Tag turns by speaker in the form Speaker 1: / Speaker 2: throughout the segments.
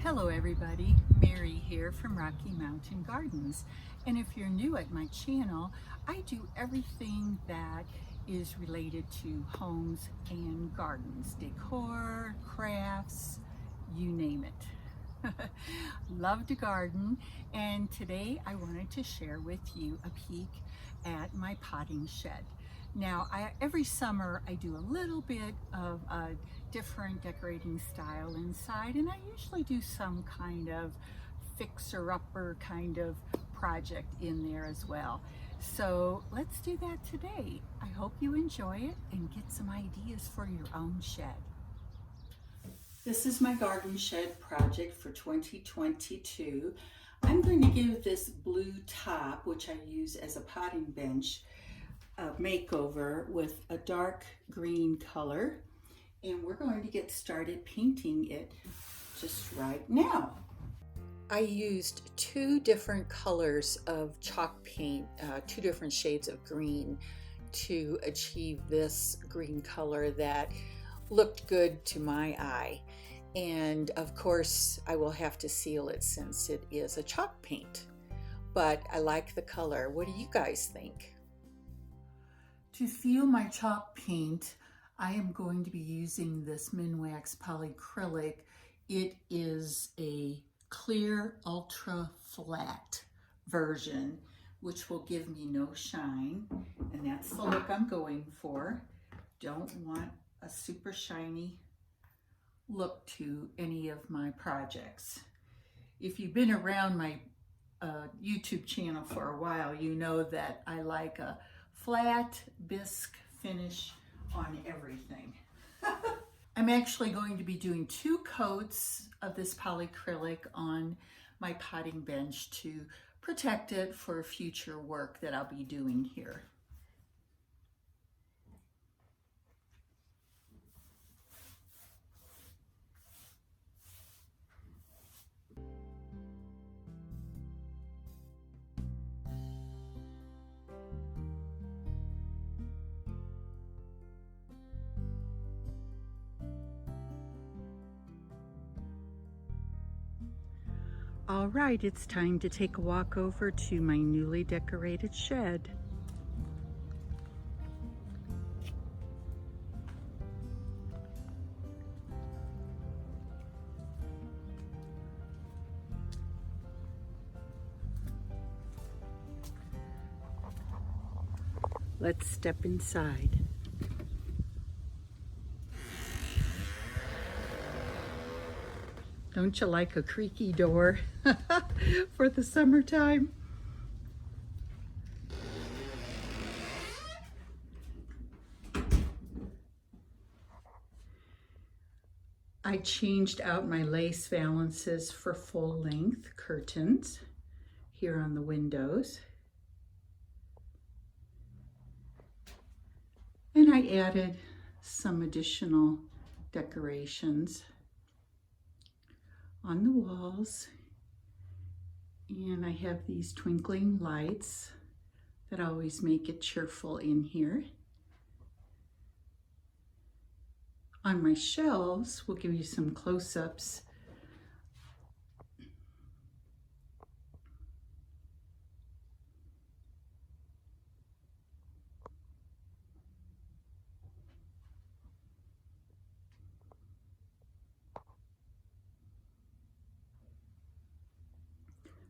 Speaker 1: Hello everybody, Mary here from Rocky Mountain Gardens. And if you're new at my channel, I do everything that is related to homes and gardens, decor, crafts, you name it. Love to garden, and today I wanted to share with you a peek at my potting shed. Now, every summer I do a little bit of a different decorating style inside, and I usually do some kind of fixer-upper kind of project in there as well. So let's do that today. I hope you enjoy it and get some ideas for your own shed. This is my garden shed project for 2022. I'm going to give this blue top, which I use as a potting bench, a makeover with a dark green color, and we're going to get started painting it just right now. I used two different colors of chalk paint, two different shades of green to achieve this green color that looked good to my eye. And of course I will have to seal it since it is a chalk paint, but I like the color. What do you guys think? To seal my chalk paint, I am going to be using this Minwax polyacrylic. It is a clear ultra flat version, which will give me no shine, and that's the look I'm going for. Don't want a super shiny look to any of my projects. If you've been around my YouTube channel for a while, you know that I like a flat bisque finish on everything. I'm actually going to be doing two coats of this polyacrylic on my potting bench to protect it for future work that I'll be doing here. All right, it's time to take a walk over to my newly decorated shed. Let's step inside. Don't you like a creaky door for the summertime? I changed out my lace valances for full-length curtains here on the windows. And I added some additional decorations on the walls, and I have these twinkling lights that always make it cheerful in here. On my shelves, we'll give you some close-ups.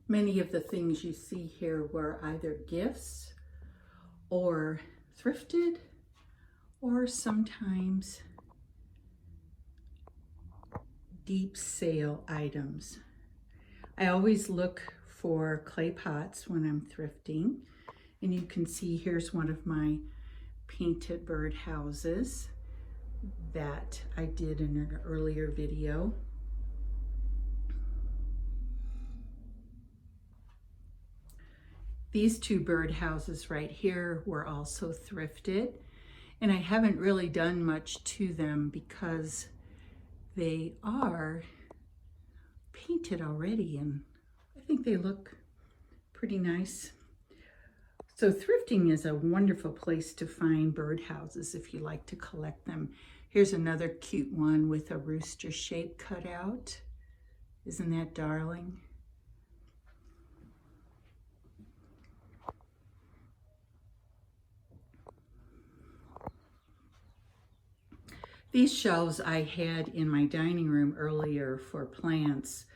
Speaker 1: Many of the things you see here were either gifts or thrifted, or sometimes deep sale items. I always look for clay pots when I'm thrifting, and you can see here's one of my painted bird houses that I did in an earlier video. These two bird houses right here were also thrifted, and I haven't really done much to them because they are painted already, and I think they look pretty nice. So thrifting is a wonderful place to find bird houses if you like to collect them. Here's another cute one with a rooster shape cut out. Isn't that darling? These shelves I had in my dining room earlier for plants,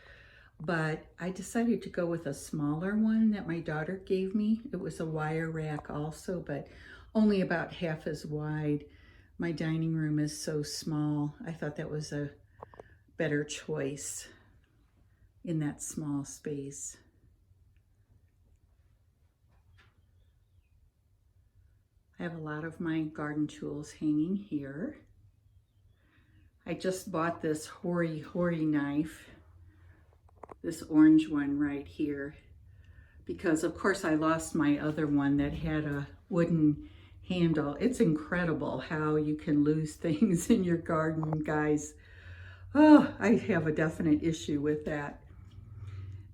Speaker 1: but I decided to go with a smaller one that my daughter gave me. It was a wire rack also, but only about half as wide. My dining room is so small. I thought that was a better choice in that small space. I have a lot of my garden tools hanging here. I just bought this Hori knife, this orange one right here, because of course I lost my other one that had a wooden handle. It's incredible how you can lose things in your garden, guys. Oh, I have a definite issue with that.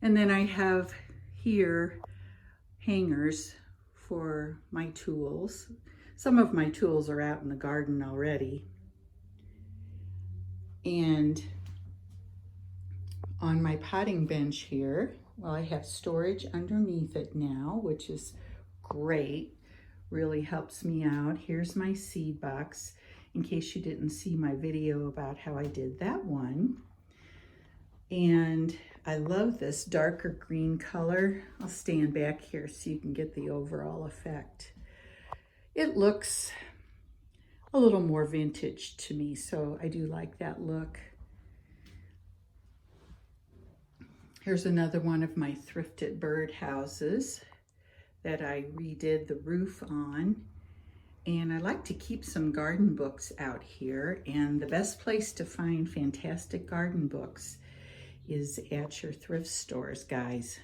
Speaker 1: And then I have here hangers for my tools. Some of my tools are out in the garden already. And on my potting bench here, well, I have storage underneath it now, which is great. Really helps me out. Here's my seed box, in case you didn't see my video about how I did that one. And I love this darker green color. I'll stand back here so you can get the overall effect. It looks a little more vintage to me, so I do like that look. Here's another one of my thrifted bird houses that I redid the roof on. And I like to keep some garden books out here, and the best place to find fantastic garden books is at your thrift stores, guys.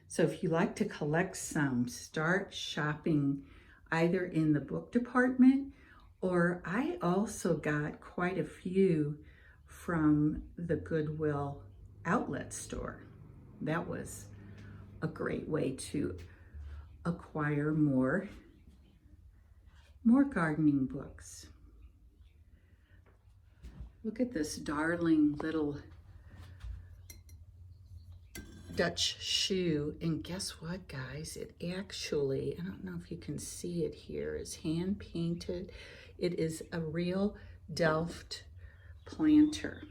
Speaker 1: So if you like to collect some, start shopping either in the book department, or I also got quite a few from the Goodwill outlet store. That was a great way to acquire more gardening books. Look at this darling little Dutch shoe, and guess what, guys? It actually, I don't know if you can see it here, is hand painted. It is a real Delft planter.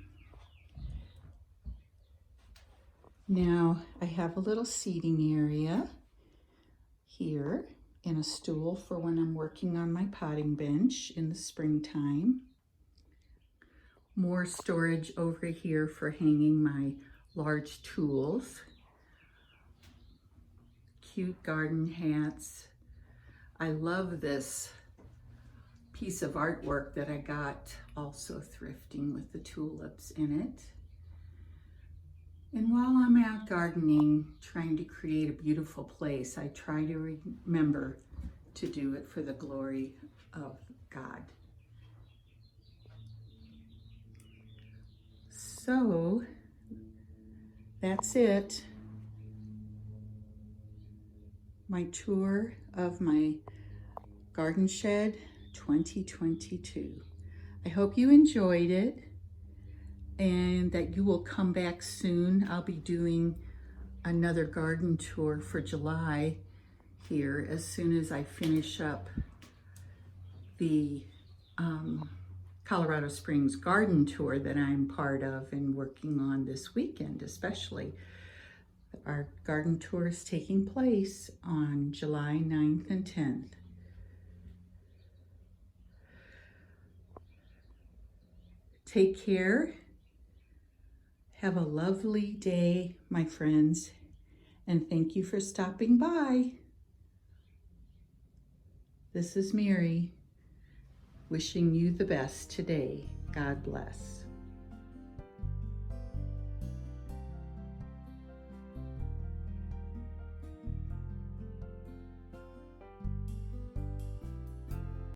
Speaker 1: Now I have a little seating area here and a stool for when I'm working on my potting bench in the springtime. More storage over here for hanging my large tools. Cute garden hats. I love this piece of artwork that I got also thrifting with the tulips in it. And while I'm out gardening, trying to create a beautiful place, I try to remember to do it for the glory of God. So that's it. My tour of my garden shed 2022. I hope you enjoyed it and that you will come back soon. I'll be doing another garden tour for July here as soon as I finish up the Colorado Springs garden tour that I'm part of and working on this weekend especially. Our garden tour is taking place on July 9th and 10th. Take care. Have a lovely day, my friends, and thank you for stopping by. This is Mary, wishing you the best today. God bless.